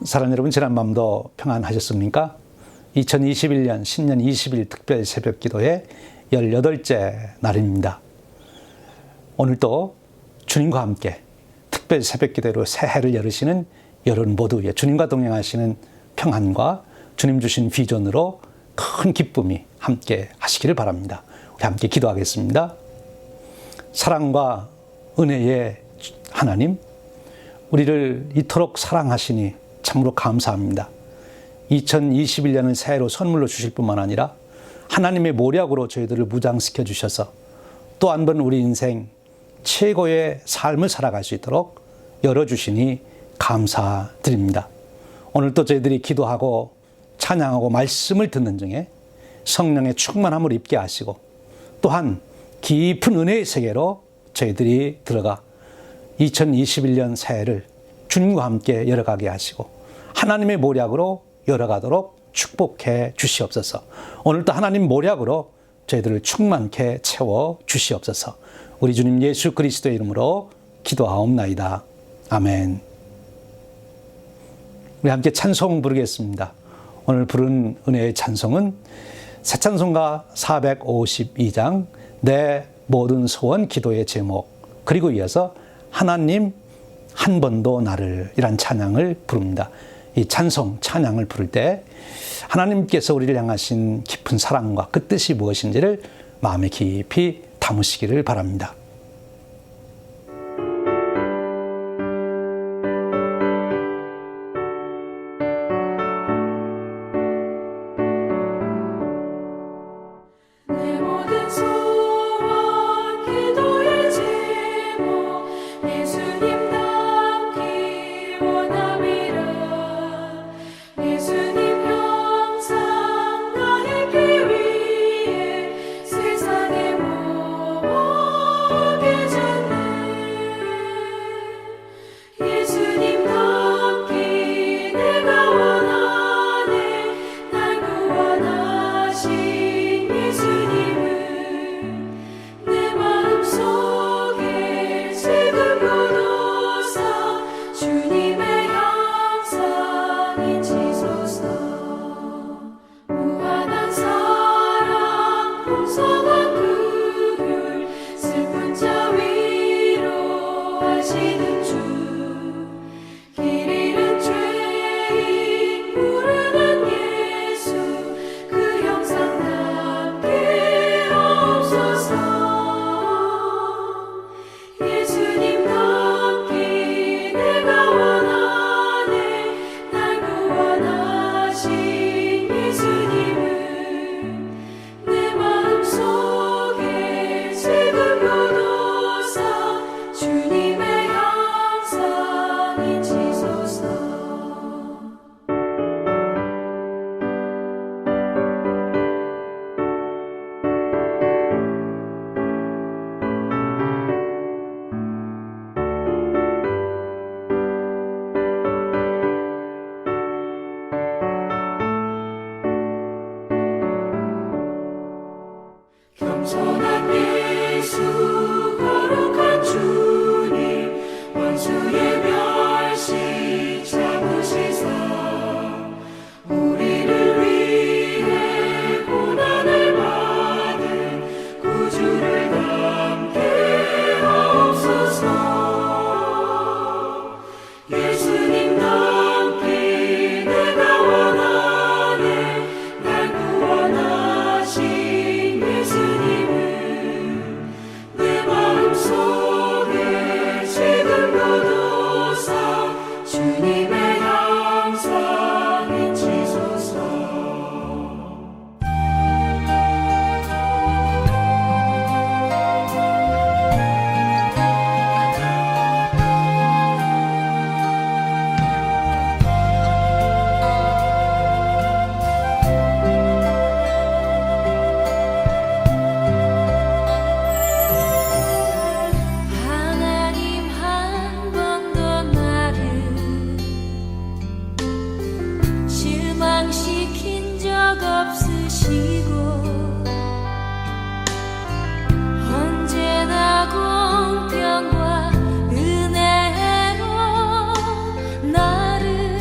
사랑하는 여러분, 지난밤도 평안하셨습니까? 2021년 신년 20일 특별 새벽 기도의 18째 날입니다. 오늘도 주님과 함께 특별 새벽 기도로 새해를 열으시는 여러분 모두에 주님과 동행하시는 평안과 주님 주신 비전으로 큰 기쁨이 함께 하시기를 바랍니다. 우리 함께 기도하겠습니다. 사랑과 은혜의 하나님, 우리를 이토록 사랑하시니 참으로 감사합니다. 2021년은 새해로 선물로 주실 뿐만 아니라 하나님의 모략으로 저희들을 무장시켜 주셔서 또 한 번 우리 인생 최고의 삶을 살아갈 수 있도록 열어주시니 감사드립니다. 오늘 또 저희들이 기도하고 찬양하고 말씀을 듣는 중에 성령의 충만함을 입게 하시고 또한 깊은 은혜의 세계로 저희들이 들어가 2021년 새해를 주님과 함께 열어가게 하시고 하나님의 모략으로 열어가도록 축복해 주시옵소서. 오늘도 하나님 모략으로 저희들을 충만케 채워 주시옵소서. 우리 주님 예수 그리스도의 이름으로 기도하옵나이다. 아멘. 우리 함께 찬송 부르겠습니다. 오늘 부른 은혜의 찬송은 새 찬송가 452장 내 모든 소원 기도의 제목, 그리고 이어서 하나님 한 번도 나를, 이란 찬양을 부릅니다. 이 찬송, 찬양을 부를 때 하나님께서 우리를 향하신 깊은 사랑과 그 뜻이 무엇인지를 마음에 깊이 담으시기를 바랍니다. 공평과 은혜로 나를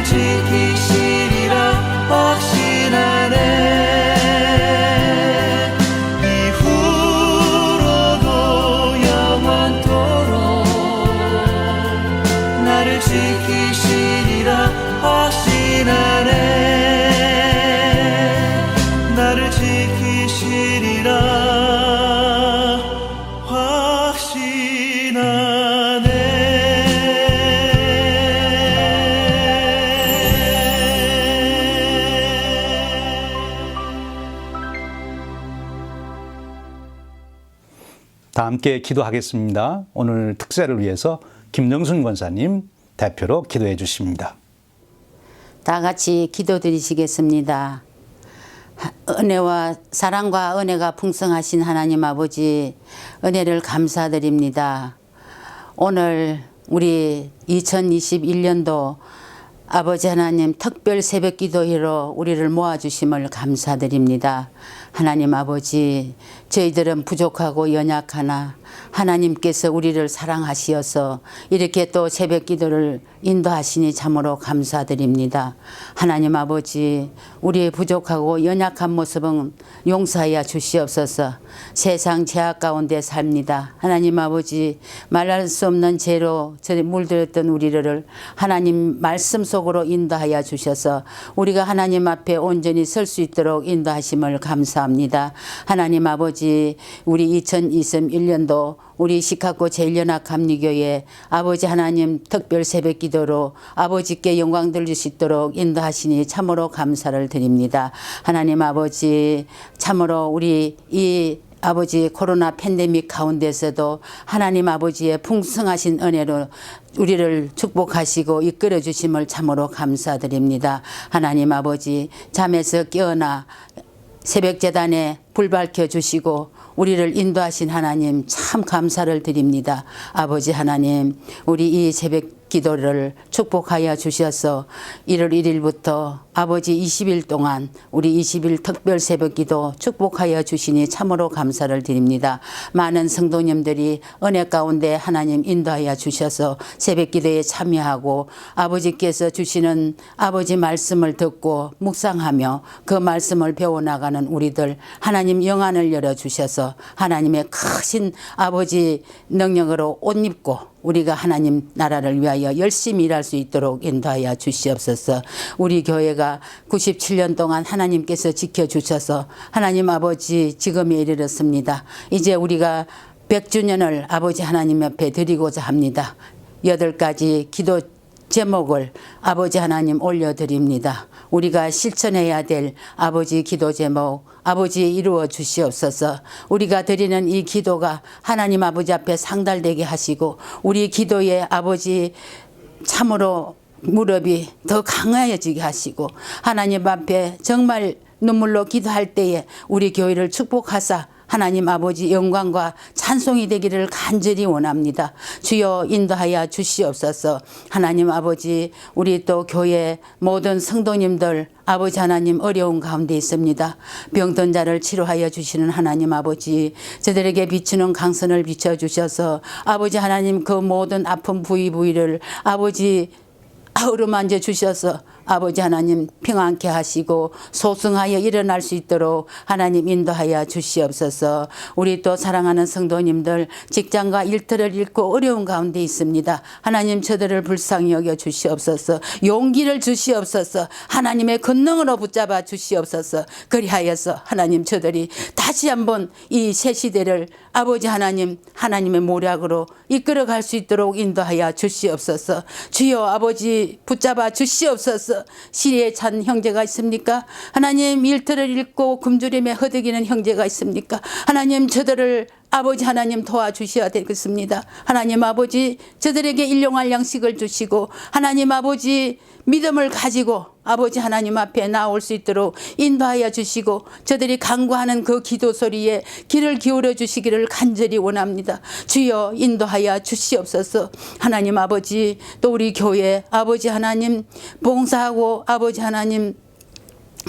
지키시리라 확신하네. 이후로도 영원토록 나를 지키시리라 확신하네. 나를 지키시리라 다 함께 기도하겠습니다. 오늘 특세를 위해서 김정순 권사님 대표로 기도해 주십니다. 다 같이 기도드리시겠습니다. 은혜와 사랑과 은혜가 풍성하신 하나님 아버지, 은혜를 감사드립니다. 오늘 우리 2021년도 아버지 하나님 특별 새벽 기도회로 우리를 모아주심을 감사드립니다. 하나님 아버지, 저희들은 부족하고 연약하나 하나님께서 우리를 사랑하시어서 이렇게 또 새벽 기도를 인도하시니 참으로 감사드립니다. 하나님 아버지, 우리의 부족하고 연약한 모습은 용서하여 주시옵소서. 세상 죄악 가운데 삽니다. 하나님 아버지, 말할 수 없는 죄로 물들었던 우리를 하나님 말씀 속으로 인도하여 주셔서 우리가 하나님 앞에 온전히 설 수 있도록 인도하심을 감사합니다. 하나님 아버지, 우리 2021년도 우리 시카고 제1연합감리교회 아버지 하나님 특별 새벽 기도로 아버지께 영광 돌릴 수 있도록 인도하시니 참으로 감사를 드립니다. 하나님 아버지, 참으로 우리 이 아버지 코로나 팬데믹 가운데서도 하나님 아버지의 풍성하신 은혜로 우리를 축복하시고 이끌어 주심을 참으로 감사드립니다. 하나님 아버지, 잠에서 깨어나 새벽재단에 불 밝혀주시고 우리를 인도하신 하나님 참 감사를 드립니다. 아버지 하나님, 우리 이 새벽 기도를 축복하여 주셔서 1월 1일부터 아버지 20일 동안 우리 20일 특별 새벽 기도 축복하여 주시니 참으로 감사를 드립니다. 많은 성도님들이 은혜 가운데 하나님 인도하여 주셔서 새벽 기도에 참여하고 아버지께서 주시는 아버지 말씀을 듣고 묵상하며 그 말씀을 배워나가는 우리들 하나님 영안을 열어주셔서 하나님의 크신 아버지 능력으로 옷 입고 우리가 하나님 나라를 위하여 열심히 일할 수 있도록 인도하여 주시옵소서. 우리 교회가 97년 동안 하나님께서 지켜주셔서 하나님 아버지 지금에 이르렀습니다. 이제 우리가 100주년을 아버지 하나님 옆에 드리고자 합니다. 8가지 기도 제목을 아버지 하나님 올려드립니다. 우리가 실천해야 될 아버지 기도 제목, 아버지 이루어 주시옵소서. 우리가 드리는 이 기도가 하나님 아버지 앞에 상달되게 하시고 우리 기도에 아버지 참으로 무릎이 더 강해지게 하시고 하나님 앞에 정말 눈물로 기도할 때에 우리 교회를 축복하사 하나님 아버지 영광과 찬송이 되기를 간절히 원합니다. 주여 인도하여 주시옵소서. 하나님 아버지, 우리 또 교회 모든 성도님들 아버지 하나님 어려운 가운데 있습니다. 병든 자를 치료하여 주시는 하나님 아버지, 저들에게 비추는 강선을 비춰주셔서 아버지 하나님 그 모든 아픈 부위를 아버지 어루만져 주셔서 아버지 하나님 평안케 하시고 소승하여 일어날 수 있도록 하나님 인도하여 주시옵소서. 우리 또 사랑하는 성도님들 직장과 일터를 잃고 어려운 가운데 있습니다. 하나님 저들을 불쌍히 여겨 주시옵소서. 용기를 주시옵소서. 하나님의 권능으로 붙잡아 주시옵소서. 그리하여서 하나님 저들이 다시 한번 이 새 시대를 아버지 하나님 하나님의 모략으로 이끌어갈 수 있도록 인도하여 주시옵소서. 주여 아버지 붙잡아 주시옵소서. 시리에 찬 형제가 있습니까? 하나님 일터를 잃고 굶주림에 허덕이는 형제가 있습니까? 하나님 저들을 아버지 하나님 도와주셔야 되겠습니다. 하나님 아버지 저들에게 일용할 양식을 주시고 하나님 아버지 믿음을 가지고 아버지 하나님 앞에 나올 수 있도록 인도하여 주시고 저들이 간구하는 그 기도 소리에 귀를 기울여 주시기를 간절히 원합니다. 주여 인도하여 주시옵소서. 하나님 아버지 또 우리 교회 아버지 하나님 봉사하고 아버지 하나님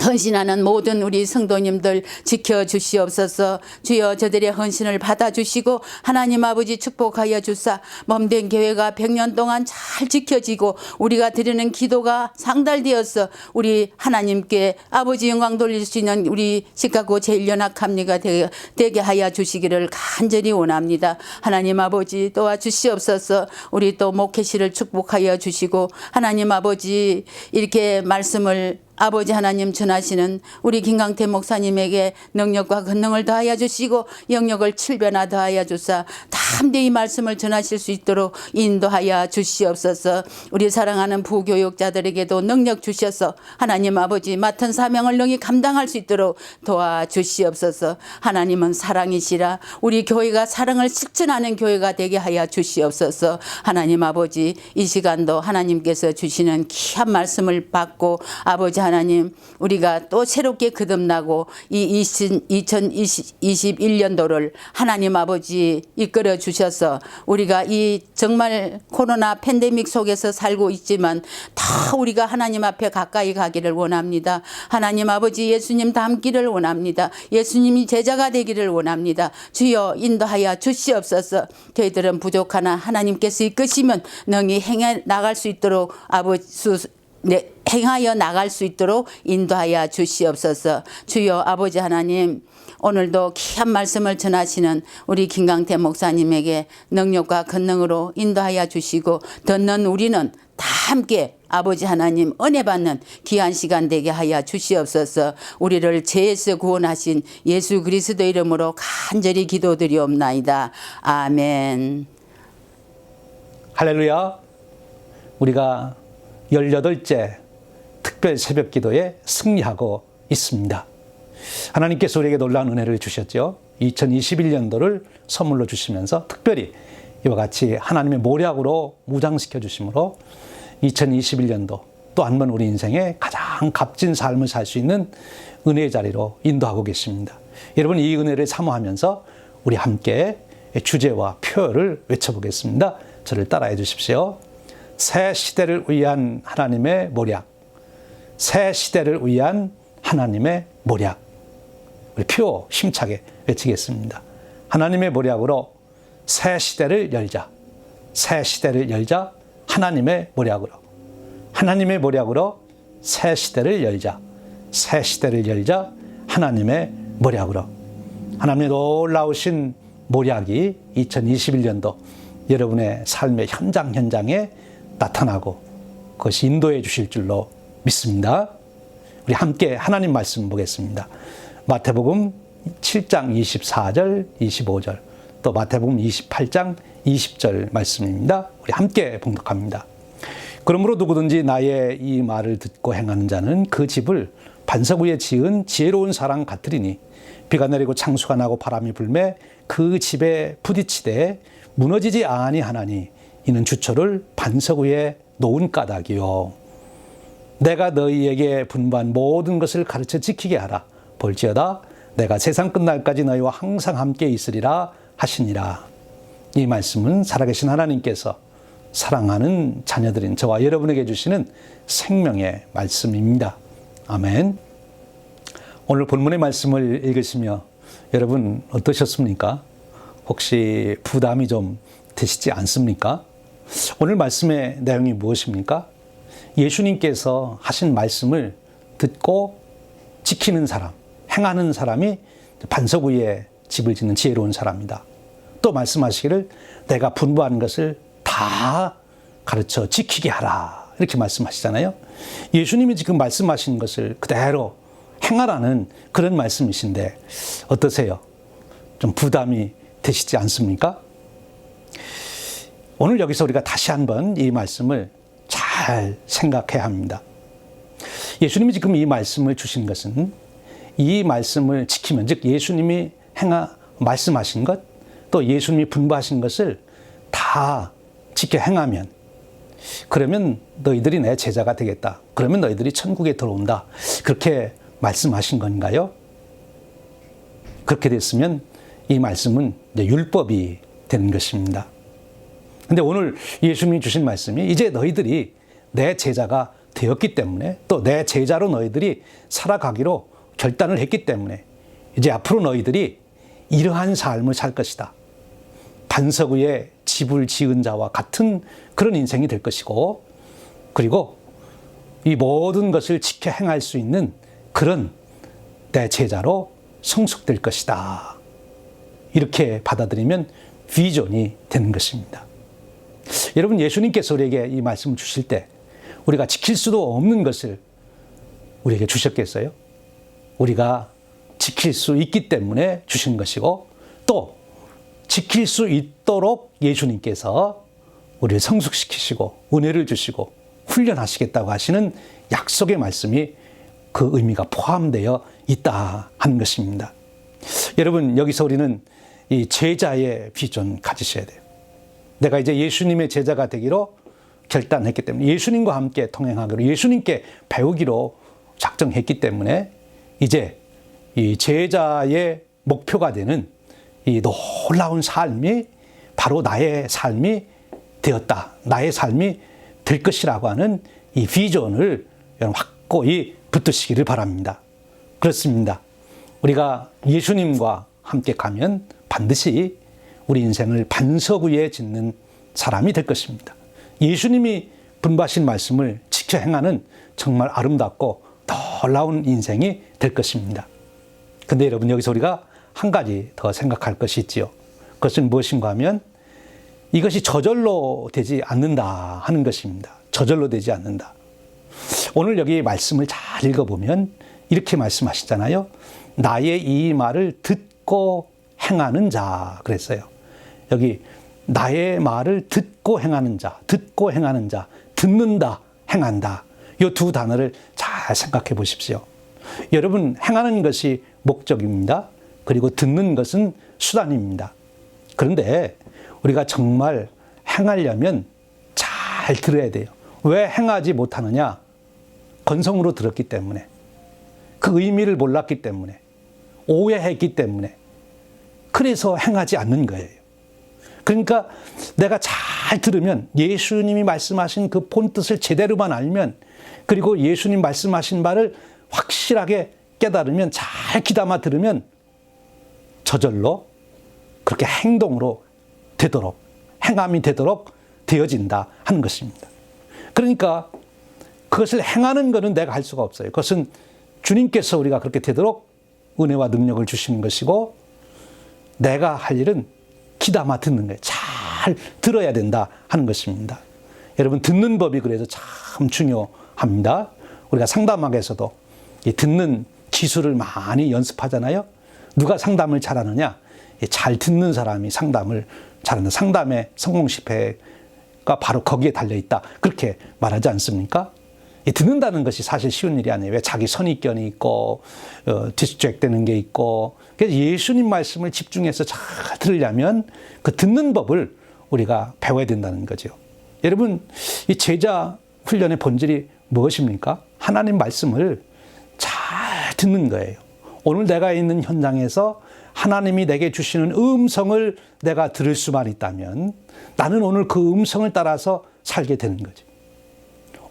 헌신하는 모든 우리 성도님들 지켜주시옵소서. 주여 저들의 헌신을 받아주시고 하나님 아버지 축복하여 주사 몸된 교회가 100년 동안 잘 지켜지고 우리가 드리는 기도가 상달되어서 우리 하나님께 아버지 영광 돌릴 수 있는 우리 시카고 제1연합합리가 되게 하여 주시기를 간절히 원합니다. 하나님 아버지 도와주시옵소서. 우리 또 목회실을 축복하여 주시고 하나님 아버지 이렇게 말씀을 아버지 하나님 전하시는 우리 김강태 목사님에게 능력과 권능을 더하여 주시고 영역을 7배나 더하여 주사 담대히 말씀을 전하실 수 있도록 인도하여 주시옵소서. 우리 사랑하는 부교육자들에게도 능력 주셔서 하나님 아버지 맡은 사명을 능히 감당할 수 있도록 도와주시옵소서. 하나님은 사랑이시라 우리 교회가 사랑을 실천하는 교회가 되게 하여 주시옵소서. 하나님 아버지 이 시간도 하나님께서 주시는 귀한 말씀을 받고 아버지 하나님 우리가 또 새롭게 거듭나고 이 2021년도를 하나님 아버지 이끌어 주셔서 우리가 이 정말 코로나 팬데믹 속에서 살고 있지만 다 우리가 하나님 앞에 가까이 가기를 원합니다. 하나님 아버지 예수님 닮기를 원합니다. 예수님이 제자가 되기를 원합니다. 주여 인도하여 주시옵소서. 저희들은 부족하나 하나님께서 이끄시면 능히 행해 나갈 수 있도록 행하여 나갈 수 있도록 인도하여 주시옵소서. 주여 아버지 하나님 오늘도 귀한 말씀을 전하시는 우리 김강태 목사님에게 능력과 권능으로 인도하여 주시고 듣는 우리는 다 함께 아버지 하나님 은혜 받는 귀한 시간 되게 하여 주시옵소서. 우리를 죄에서 구원하신 예수 그리스도 이름으로 간절히 기도드리옵나이다. 아멘. 할렐루야. 우리가 18째 특별 새벽 기도에 승리하고 있습니다. 하나님께서 우리에게 놀라운 은혜를 주셨죠. 2021년도를 선물로 주시면서 특별히 이와 같이 하나님의 모략으로 무장시켜 주심으로 2021년도 또 한 번 우리 인생에 가장 값진 삶을 살 수 있는 은혜의 자리로 인도하고 계십니다. 여러분 이 은혜를 사모하면서 우리 함께 주제와 표어를 외쳐보겠습니다. 저를 따라해 주십시오. 새 시대를 위한 하나님의 모략. 새 시대를 위한 하나님의 모략. 우리 표어 힘차게 외치겠습니다. 하나님의 모략으로 새 시대를 열자. 새 시대를 열자. 하나님의 모략으로. 하나님의 모략으로 새 시대를 열자. 새 시대를 열자. 하나님의 모략으로. 하나님의 놀라우신 모략이 2021년도 여러분의 삶의 현장에 나타나고 그것이 인도해 주실 줄로 믿습니다. 우리 함께 하나님 말씀 보겠습니다. 마태복음 7장 24절, 25절, 또 마태복음 28장 20절 말씀입니다. 우리 함께 봉독합니다. 그러므로 누구든지 나의 이 말을 듣고 행하는 자는 그 집을 반석 위에 지은 지혜로운 사람 같으리니 비가 내리고 창수가 나고 바람이 불매 그 집에 부딪히되 무너지지 아니하나니 이는 주초를 반석 위에 놓은 까닭이요. 내가 너희에게 분부한 모든 것을 가르쳐 지키게 하라. 볼지어다 내가 세상 끝날까지 너희와 항상 함께 있으리라 하시니라. 이 말씀은 살아계신 하나님께서 사랑하는 자녀들인 저와 여러분에게 주시는 생명의 말씀입니다. 아멘. 오늘 본문의 말씀을 읽으시며 여러분 어떠셨습니까? 혹시 부담이 좀 되시지 않습니까? 오늘 말씀의 내용이 무엇입니까? 예수님께서 하신 말씀을 듣고 지키는 사람, 행하는 사람이 반석 위에 집을 짓는 지혜로운 사람이다. 또 말씀하시기를 내가 분부한 것을 다 가르쳐 지키게 하라. 이렇게 말씀하시잖아요. 예수님이 지금 말씀하신 것을 그대로 행하라는 그런 말씀이신데 어떠세요? 좀 부담이 되시지 않습니까? 오늘 여기서 우리가 다시 한번 이 말씀을 잘 생각해야 합니다. 예수님이 지금 이 말씀을 주신 것은 이 말씀을 지키면, 즉 예수님이 말씀하신 것, 또 예수님이 분부하신 것을 다 지켜 행하면, 그러면 너희들이 내 제자가 되겠다. 그러면 너희들이 천국에 들어온다. 그렇게 말씀하신 건가요? 그렇게 됐으면 이 말씀은 이제 율법이 되는 것입니다. 근데 오늘 예수님이 주신 말씀이 이제 너희들이 내 제자가 되었기 때문에 또 내 제자로 너희들이 살아가기로 결단을 했기 때문에 이제 앞으로 너희들이 이러한 삶을 살 것이다. 반석 위에 집을 지은 자와 같은 그런 인생이 될 것이고, 그리고 이 모든 것을 지켜 행할 수 있는 그런 내 제자로 성숙될 것이다. 이렇게 받아들이면 비전이 되는 것입니다. 여러분, 예수님께서 우리에게 이 말씀을 주실 때 우리가 지킬 수도 없는 것을 우리에게 주셨겠어요? 우리가 지킬 수 있기 때문에 주신 것이고, 또 지킬 수 있도록 예수님께서 우리를 성숙시키시고 은혜를 주시고 훈련하시겠다고 하시는 약속의 말씀이 그 의미가 포함되어 있다 하는 것입니다. 여러분, 여기서 우리는 이 제자의 비전 가지셔야 돼요. 내가 이제 예수님의 제자가 되기로 결단했기 때문에, 예수님과 함께 동행하기로, 예수님께 배우기로 작정했기 때문에 이제 이 제자의 목표가 되는 이 놀라운 삶이 바로 나의 삶이 되었다. 나의 삶이 될 것이라고 하는 이 비전을 확고히 붙드시기를 바랍니다. 그렇습니다. 우리가 예수님과 함께 가면 반드시 우리 인생을 반석 위에 짓는 사람이 될 것입니다. 예수님이 분부하신 말씀을 지켜 행하는 정말 아름답고 놀라운 인생이 될 것입니다. 근데 여러분, 여기서 우리가 한 가지 더 생각할 것이 있지요. 그것은 무엇인가 하면 이것이 저절로 되지 않는다 하는 것입니다. 저절로 되지 않는다. 오늘 여기 말씀을 잘 읽어보면 이렇게 말씀하시잖아요. 나의 이 말을 듣고 행하는 자 그랬어요. 여기 나의 말을 듣고 행하는 자, 듣고 행하는 자, 듣는다, 행한다. 이 두 단어를 잘 생각해 보십시오. 여러분, 행하는 것이 목적입니다. 그리고 듣는 것은 수단입니다. 그런데 우리가 정말 행하려면 잘 들어야 돼요. 왜 행하지 못하느냐? 건성으로 들었기 때문에, 그 의미를 몰랐기 때문에, 오해했기 때문에, 그래서 행하지 않는 거예요. 그러니까 내가 잘 들으면, 예수님이 말씀하신 그 본뜻을 제대로만 알면, 그리고 예수님 말씀하신 바를 확실하게 깨달으면, 잘 귀담아 들으면 저절로 그렇게 행동으로 되도록, 행함이 되도록 되어진다 하는 것입니다. 그러니까 그것을 행하는 것은 내가 할 수가 없어요. 그것은 주님께서 우리가 그렇게 되도록 은혜와 능력을 주시는 것이고, 내가 할 일은 귀담아 듣는 거예요. 잘 들어야 된다 하는 것입니다. 여러분, 듣는 법이 그래서 참 중요합니다. 우리가 상담학에서도 이 듣는 기술을 많이 연습하잖아요. 누가 상담을 잘하느냐? 잘 듣는 사람이 상담을 잘한다. 상담의 성공 실패가 바로 거기에 달려있다. 그렇게 말하지 않습니까? 듣는다는 것이 사실 쉬운 일이 아니에요. 왜? 자기 선입견이 있고 디스트랙되는 게 있고. 그래서 예수님 말씀을 집중해서 잘 들으려면 그 듣는 법을 우리가 배워야 된다는 거죠. 여러분, 이 제자 훈련의 본질이 무엇입니까? 하나님 말씀을 잘 듣는 거예요. 오늘 내가 있는 현장에서 하나님이 내게 주시는 음성을 내가 들을 수만 있다면 나는 오늘 그 음성을 따라서 살게 되는 거죠.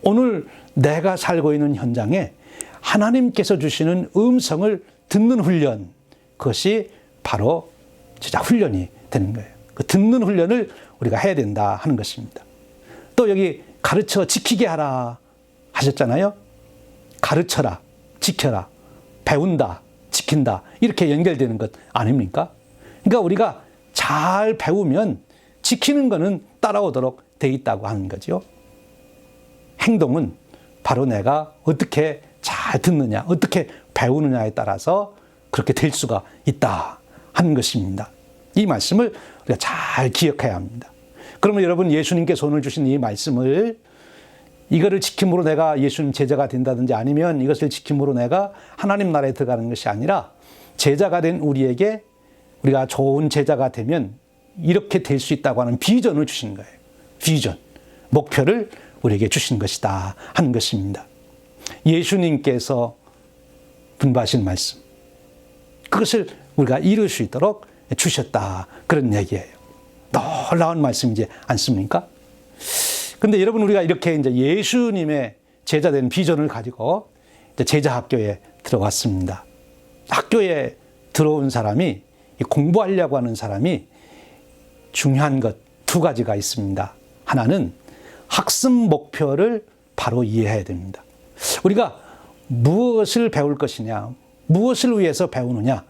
오늘 내가 살고 있는 현장에 하나님께서 주시는 음성을 듣는 훈련, 그것이 바로 진짜 훈련이 되는 거예요. 그 듣는 훈련을 우리가 해야 된다 하는 것입니다. 또 여기 가르쳐 지키게 하라 하셨잖아요. 가르쳐라, 지켜라, 배운다, 지킨다, 이렇게 연결되는 것 아닙니까? 그러니까 우리가 잘 배우면 지키는 거는 따라오도록 돼 있다고 하는 거죠. 행동은 바로 내가 어떻게 잘 듣느냐, 어떻게 배우느냐에 따라서 그렇게 될 수가 있다 하는 것입니다. 이 말씀을 우리가 잘 기억해야 합니다. 그러면 여러분, 예수님께서 오늘 주신 이 말씀을, 이거를 지킴으로 내가 예수님 제자가 된다든지 아니면 이것을 지킴으로 내가 하나님 나라에 들어가는 것이 아니라, 제자가 된 우리에게 우리가 좋은 제자가 되면 이렇게 될 수 있다고 하는 비전을 주신 거예요. 비전, 목표를 우리에게 주신 것이다 하는 것입니다. 예수님께서 분부하신 말씀, 그것을 우리가 이룰 수 있도록 주셨다, 그런 얘기예요. 놀라운 말씀이지 않습니까? 근데 여러분, 우리가 이렇게 이제 예수님의 제자 된 비전을 가지고 이제 제자 학교에 들어갔습니다. 학교에 들어온 사람이, 공부하려고 하는 사람이 중요한 것 두 가지가 있습니다. 하나는 학습 목표를 바로 이해해야 됩니다. 우리가 무엇을 배울 것이냐, 무엇을 위해서 배우느냐,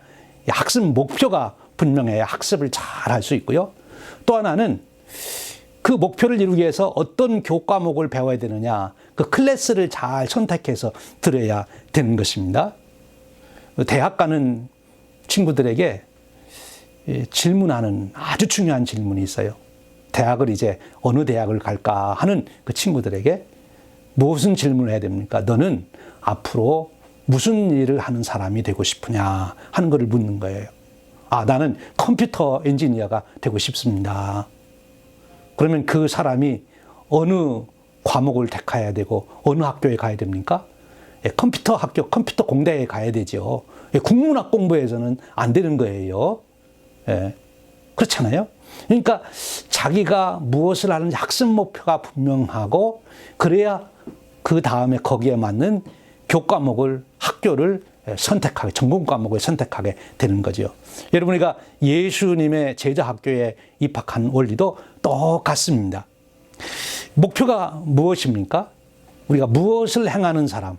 학습 목표가 분명해야 학습을 잘 할 수 있고요. 또 하나는 그 목표를 이루기 위해서 어떤 교과목을 배워야 되느냐, 그 클래스를 잘 선택해서 들어야 되는 것입니다. 대학 가는 친구들에게 질문하는 아주 중요한 질문이 있어요. 대학을 이제 어느 대학을 갈까 하는 그 친구들에게 무슨 질문을 해야 됩니까? 너는 앞으로 무슨 일을 하는 사람이 되고 싶으냐 하는 것을 묻는 거예요. 아, 나는 컴퓨터 엔지니어가 되고 싶습니다. 그러면 그 사람이 어느 과목을 택해야 되고 어느 학교에 가야 됩니까? 컴퓨터 학교, 컴퓨터 공대에 가야 되죠. 국문학 공부해서는 안 되는 거예요. 그렇잖아요. 그러니까 자기가 무엇을 하는지 학습 목표가 분명하고 그래야 그 다음에 거기에 맞는 교과목을, 학교를 선택하게, 전공 과목을 선택하게 되는 거죠. 여러분, 우리가 예수님의 제자 학교에 입학한 원리도 똑같습니다. 목표가 무엇입니까? 우리가 무엇을 행하는 사람,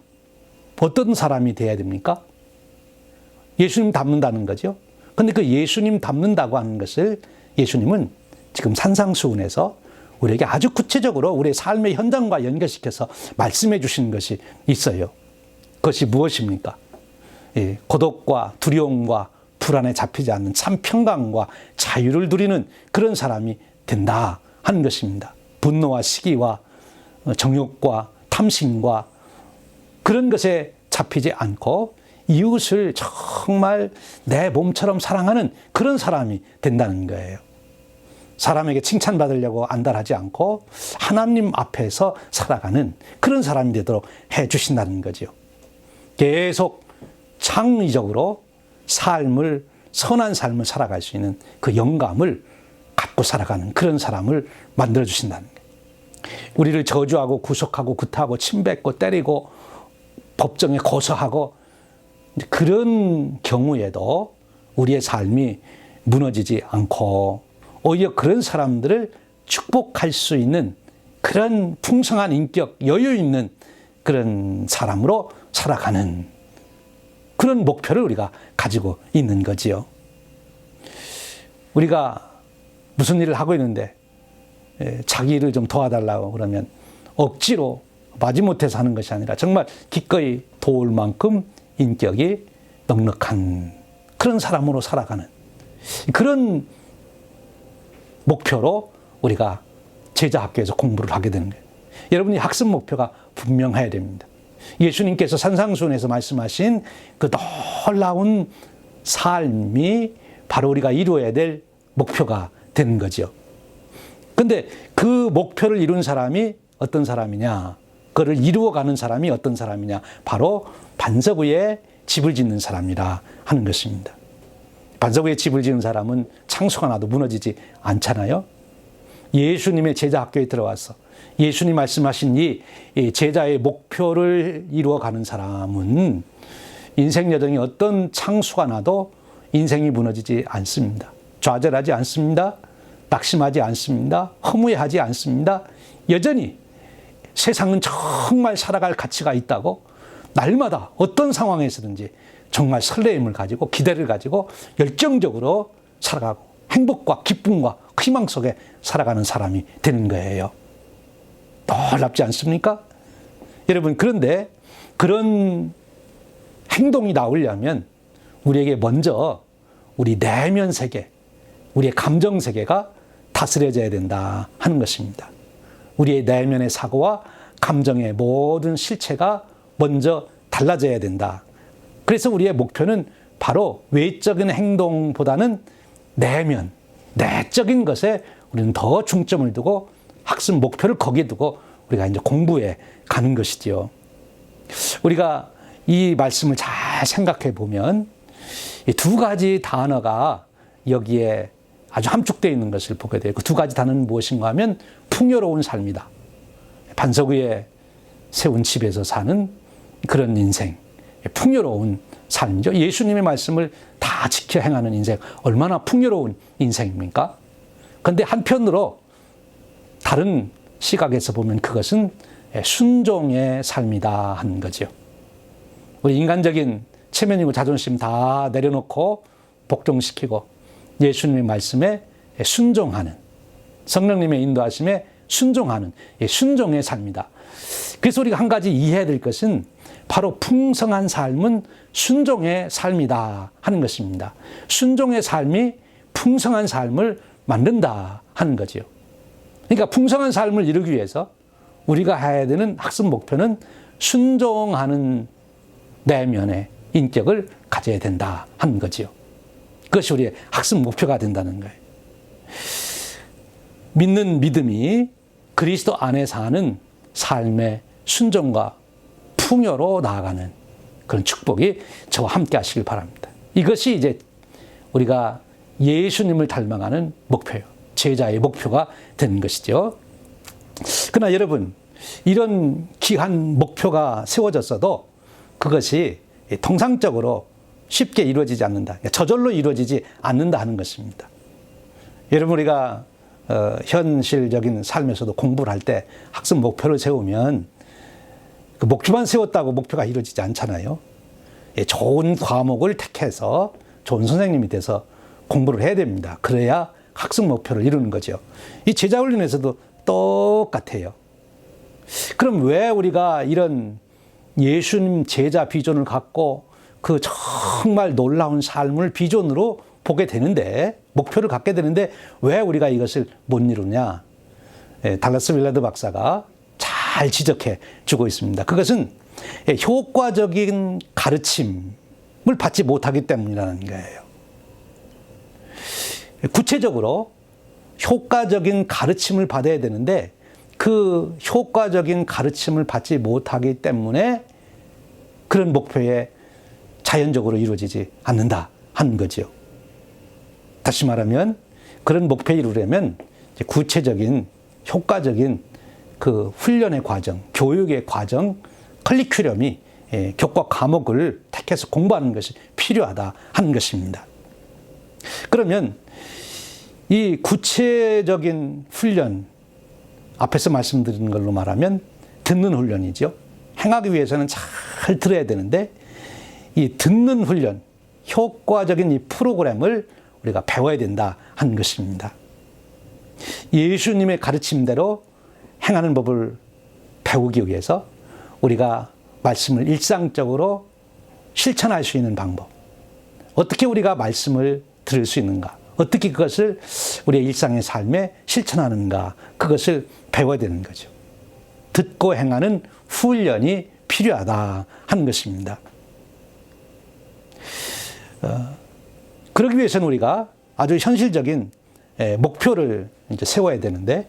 어떤 사람이 되어야 됩니까? 예수님 닮는다는 거죠. 근데 그 예수님 닮는다고 하는 것을 예수님은 지금 산상수훈에서 우리에게 아주 구체적으로 우리의 삶의 현장과 연결시켜서 말씀해 주시는 것이 있어요. 그것이 무엇입니까? 고독과 두려움과 불안에 잡히지 않는 참 평강과 자유를 누리는 그런 사람이 된다 하는 것입니다. 분노와 시기와 정욕과 탐심과 그런 것에 잡히지 않고 이웃을 정말 내 몸처럼 사랑하는 그런 사람이 된다는 거예요. 사람에게 칭찬받으려고 안달하지 않고 하나님 앞에서 살아가는 그런 사람이 되도록 해 주신다는 거죠. 계속 창의적으로 삶을, 선한 삶을 살아갈 수 있는 그 영감을 갖고 살아가는 그런 사람을 만들어 주신다는 거예요. 우리를 저주하고 구속하고 구타하고 침뱉고 때리고 법정에 고소하고 그런 경우에도 우리의 삶이 무너지지 않고 오히려 그런 사람들을 축복할 수 있는 그런 풍성한 인격, 여유 있는 그런 사람으로 살아가는 그런 목표를 우리가 가지고 있는 거지요. 우리가 무슨 일을 하고 있는데 자기 일을 좀 도와달라고 그러면 억지로 마지못해서 하는 것이 아니라 정말 기꺼이 도울 만큼 인격이 넉넉한 그런 사람으로 살아가는 그런 목표로 우리가 제자 학교에서 공부를 하게 되는 거예요. 여러분이 학습 목표가 분명해야 됩니다. 예수님께서 산상수훈에서 말씀하신 그 놀라운 삶이 바로 우리가 이루어야 될 목표가 되는 거죠. 근데 그 목표를 이룬 사람이 어떤 사람이냐? 그거를 이루어가는 사람이 어떤 사람이냐? 바로 반석 위에 집을 짓는 사람이라 하는 것입니다. 반석 위에 집을 지은 사람은 창수가 나도 무너지지 않잖아요. 예수님의 제자 학교에 들어와서 예수님 말씀하신 이 제자의 목표를 이루어가는 사람은 인생 여정이 어떤 창수가 나도 인생이 무너지지 않습니다. 좌절하지 않습니다. 낙심하지 않습니다. 허무해하지 않습니다. 여전히 세상은 정말 살아갈 가치가 있다고 날마다 어떤 상황에서든지 정말 설레임을 가지고 기대를 가지고 열정적으로 살아가고 행복과 기쁨과 희망 속에 살아가는 사람이 되는 거예요. 놀랍지 않습니까? 여러분, 그런데 그런 행동이 나오려면 우리에게 먼저 우리 내면 세계, 우리의 감정 세계가 다스려져야 된다 하는 것입니다. 우리의 내면의 사고와 감정의 모든 실체가 먼저 달라져야 된다. 그래서 우리의 목표는 바로 외적인 행동보다는 내면, 내적인 것에 우리는 더 중점을 두고 학습 목표를 거기에 두고 우리가 이제 공부에 가는 것이지요. 우리가 이 말씀을 잘 생각해 보면 이 두 가지 단어가 여기에 아주 함축되어 있는 것을 보게 돼요. 그 두 가지 단어는 무엇인가 하면 풍요로운 삶이다. 반석 위에 세운 집에서 사는 그런 인생, 풍요로운 삶이죠. 예수님의 말씀을 다 지켜 행하는 인생, 얼마나 풍요로운 인생입니까? 그런데 한편으로 다른 시각에서 보면 그것은 순종의 삶이다 하는 거죠. 우리 인간적인 체면이고 자존심 다 내려놓고 복종시키고 예수님의 말씀에 순종하는, 성령님의 인도하심에 순종하는 순종의 삶이다. 그래서 우리가 한 가지 이해해야 될 것은 바로 풍성한 삶은 순종의 삶이다 하는 것입니다. 순종의 삶이 풍성한 삶을 만든다 하는 거죠. 그러니까 풍성한 삶을 이루기 위해서 우리가 해야 되는 학습 목표는 순종하는 내면의 인격을 가져야 된다 하는 거죠. 그것이 우리의 학습 목표가 된다는 거예요. 믿는 믿음이 그리스도 안에 사는 삶의 순종과 풍요로 나아가는 그런 축복이 저와 함께 하시길 바랍니다. 이것이 이제 우리가 예수님을 닮아가는 목표예요. 제자의 목표가 되는 것이죠. 그러나 여러분, 이런 귀한 목표가 세워졌어도 그것이 통상적으로 쉽게 이루어지지 않는다. 저절로 이루어지지 않는다 하는 것입니다. 여러분, 우리가 현실적인 삶에서도 공부를 할 때 학습 목표를 세우면 그 목표만 세웠다고 목표가 이루어지지 않잖아요. 좋은 과목을 택해서 좋은 선생님이 돼서 공부를 해야 됩니다. 그래야 학습 목표를 이루는 거죠. 이 제자훈련에서도 똑같아요. 그럼 왜 우리가 이런 예수님 제자 비전을 갖고 그 정말 놀라운 삶을 비전으로 보게 되는데, 목표를 갖게 되는데 왜 우리가 이것을 못 이루냐? 달라스 윌라드 박사가 잘 지적해 주고 있습니다. 그것은 효과적인 가르침을 받지 못하기 때문이라는 거예요. 구체적으로 효과적인 가르침을 받아야 되는데 그 효과적인 가르침을 받지 못하기 때문에 그런 목표에 자연적으로 이루어지지 않는다 하는 거죠. 다시 말하면 그런 목표에 이루려면 구체적인 효과적인 그 훈련의 과정, 교육의 과정, 커리큘럼이 교과 과목을 택해서 공부하는 것이 필요하다 하는 것입니다. 그러면 이 구체적인 훈련, 앞에서 말씀드린 걸로 말하면 듣는 훈련이죠. 행하기 위해서는 잘 들어야 되는데 이 듣는 훈련, 효과적인 이 프로그램을 우리가 배워야 된다 하는 것입니다. 예수님의 가르침대로 행하는 법을 배우기 위해서 우리가 말씀을 일상적으로 실천할 수 있는 방법, 어떻게 우리가 말씀을 들을 수 있는가, 어떻게 그것을 우리의 일상의 삶에 실천하는가, 그것을 배워야 되는 거죠. 듣고 행하는 훈련이 필요하다 하는 것입니다. 그러기 위해서는 우리가 아주 현실적인 목표를 이제 세워야 되는데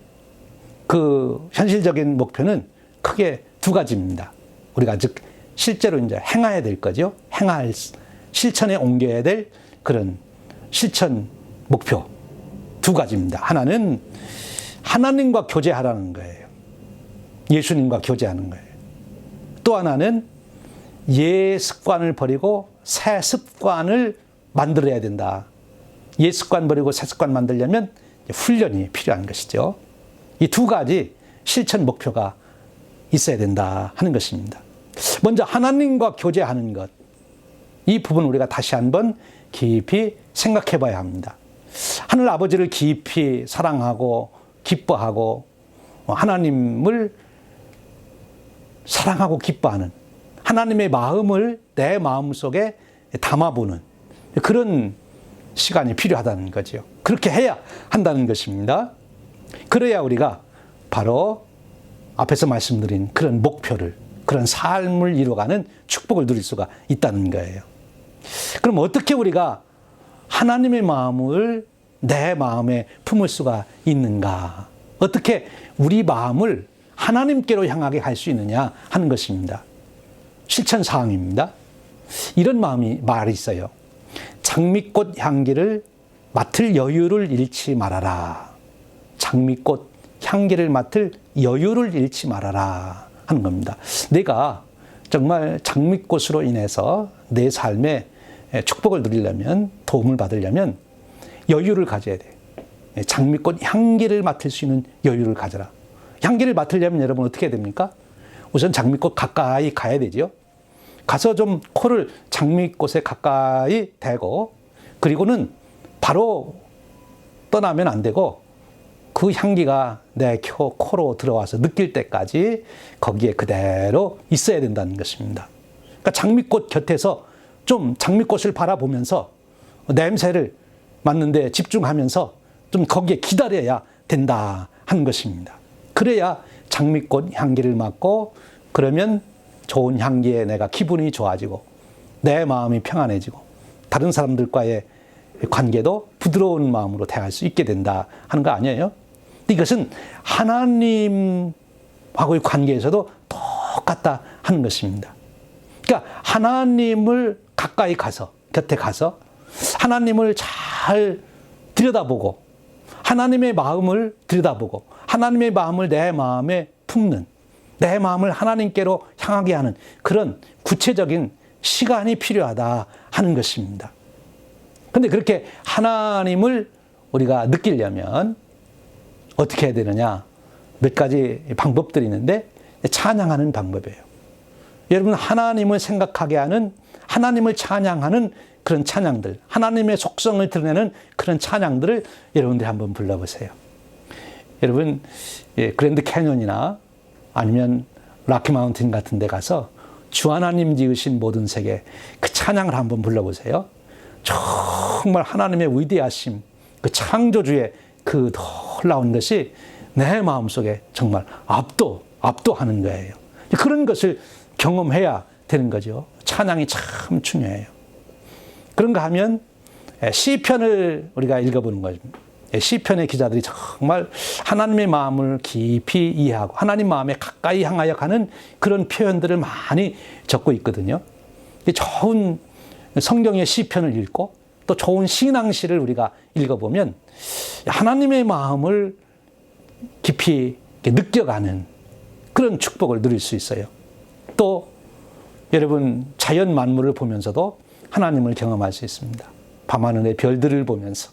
그 현실적인 목표는 크게 두 가지입니다. 우리가 즉 실제로 이제 행해야 될 거죠. 행할, 실천에 옮겨야 될 그런 실천 목표 두 가지입니다. 하나는 하나님과 교제하라는 거예요. 예수님과 교제하는 거예요. 또 하나는 옛 습관을 버리고 새 습관을 만들어야 된다. 옛 습관 버리고 새 습관 만들려면 훈련이 필요한 것이죠. 이 두 가지 실천 목표가 있어야 된다 하는 것입니다. 먼저 하나님과 교제하는 것, 이 부분 우리가 다시 한번 깊이 생각해 봐야 합니다. 하늘 아버지를 깊이 사랑하고 기뻐하고 하나님을 사랑하고 기뻐하는 하나님의 마음을 내 마음속에 담아보는 그런 시간이 필요하다는 거죠. 그렇게 해야 한다는 것입니다. 그래야 우리가 바로 앞에서 말씀드린 그런 목표를, 그런 삶을 이루어가는 축복을 누릴 수가 있다는 거예요. 그럼 어떻게 우리가 하나님의 마음을 내 마음에 품을 수가 있는가? 어떻게 우리 마음을 하나님께로 향하게 할 수 있느냐 하는 것입니다. 실천 사항입니다. 이런 말이 있어요. 장미꽃 향기를 맡을 여유를 잃지 말아라. 장미꽃 향기를 맡을 여유를 잃지 말아라 하는 겁니다. 내가 정말 장미꽃으로 인해서 내 삶에 축복을 누리려면, 도움을 받으려면 여유를 가져야 돼. 장미꽃 향기를 맡을 수 있는 여유를 가져라. 향기를 맡으려면 여러분 어떻게 해야 됩니까? 우선 장미꽃 가까이 가야 되죠. 가서 좀 코를 장미꽃에 가까이 대고, 그리고는 바로 떠나면 안 되고 그 향기가 내 코로 들어와서 느낄 때까지 거기에 그대로 있어야 된다는 것입니다. 그러니까 장미꽃 곁에서 좀 장미꽃을 바라보면서 냄새를 맡는데 집중하면서 좀 거기에 기다려야 된다 하는 것입니다. 그래야 장미꽃 향기를 맡고, 그러면 좋은 향기에 내가 기분이 좋아지고 내 마음이 평안해지고 다른 사람들과의 관계도 부드러운 마음으로 대할 수 있게 된다 하는 거 아니에요? 이것은 하나님하고의 관계에서도 똑같다 하는 것입니다. 그러니까 하나님을 가까이 가서, 곁에 가서 하나님을 잘 들여다보고 하나님의 마음을 들여다보고 하나님의 마음을 내 마음에 품는, 내 마음을 하나님께로 향하게 하는 그런 구체적인 시간이 필요하다 하는 것입니다. 그런데 그렇게 하나님을 우리가 느끼려면 어떻게 해야 되느냐? 몇 가지 방법들이 있는데 찬양하는 방법이에요. 여러분, 하나님을 생각하게 하는, 하나님을 찬양하는 그런 찬양들, 하나님의 속성을 드러내는 그런 찬양들을 여러분들이 한번 불러보세요. 여러분, 그랜드 캐년이나 아니면 락키 마운틴 같은 데 가서 주 하나님 지으신 모든 세계, 그 찬양을 한번 불러보세요. 정말 하나님의 위대하심, 그 창조주의 그 놀라운 것이 내 마음속에 정말 압도하는 거예요. 그런 것을 경험해야 되는 거죠. 찬양이 참 중요해요. 그런가 하면 시편을 우리가 읽어보는 거죠. 시편의 기자들이 정말 하나님의 마음을 깊이 이해하고 하나님 마음에 가까이 향하여 가는 그런 표현들을 많이 적고 있거든요. 좋은 성경의 시편을 읽고 또 좋은 신앙시를 우리가 읽어보면 하나님의 마음을 깊이 느껴가는 그런 축복을 누릴 수 있어요. 또 여러분, 자연 만물을 보면서도 하나님을 경험할 수 있습니다. 밤하늘의 별들을 보면서,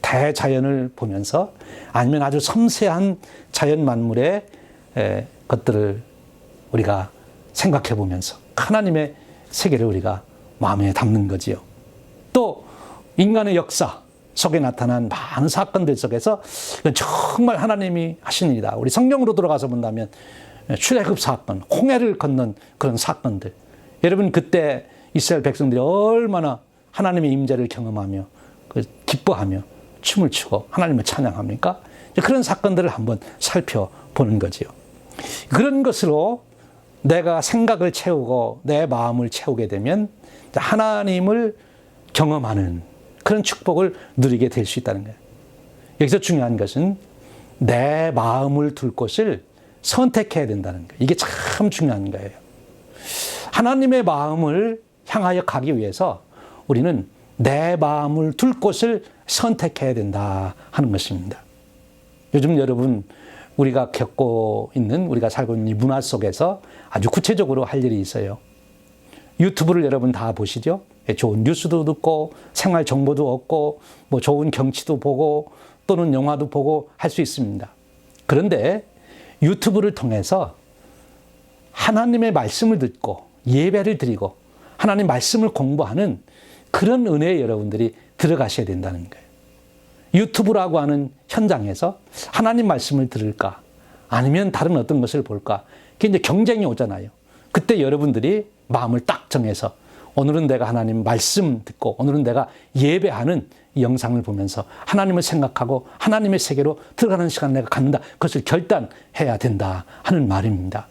대자연을 보면서, 아니면 아주 섬세한 자연 만물의 것들을 우리가 생각해 보면서 하나님의 세계를 우리가 마음에 담는 거지요. 또 인간의 역사 속에 나타난 많은 사건들 속에서 이건 정말 하나님이 하신 일이다. 우리 성경으로 들어가서 본다면 출애굽 사건, 홍해를 건넌 그런 사건들. 여러분, 그때 이스라엘 백성들이 얼마나 하나님의 임재를 경험하며 기뻐하며 춤을 추고 하나님을 찬양합니까? 그런 사건들을 한번 살펴보는 거지요. 그런 것으로 내가 생각을 채우고 내 마음을 채우게 되면 하나님을 경험하는 그런 축복을 누리게 될 수 있다는 거예요. 여기서 중요한 것은 내 마음을 둘 곳을 선택해야 된다는 거예요. 이게 참 중요한 거예요. 하나님의 마음을 향하여 가기 위해서 우리는 내 마음을 둘 곳을 선택해야 된다 하는 것입니다. 요즘 여러분, 우리가 겪고 있는, 우리가 살고 있는 이 문화 속에서 아주 구체적으로 할 일이 있어요. 유튜브를 여러분 다 보시죠? 좋은 뉴스도 듣고 생활 정보도 얻고 뭐 좋은 경치도 보고 또는 영화도 보고 할 수 있습니다. 그런데 유튜브를 통해서 하나님의 말씀을 듣고 예배를 드리고 하나님 말씀을 공부하는 그런 은혜에 여러분들이 들어가셔야 된다는 거예요. 유튜브라고 하는 현장에서 하나님 말씀을 들을까? 아니면 다른 어떤 것을 볼까? 그게 이제 경쟁이 오잖아요. 그때 여러분들이 마음을 딱 정해서 오늘은 내가 하나님 말씀 듣고 오늘은 내가 예배하는 이 영상을 보면서 하나님을 생각하고 하나님의 세계로 들어가는 시간을 내가 갖는다. 그것을 결단해야 된다 하는 말입니다.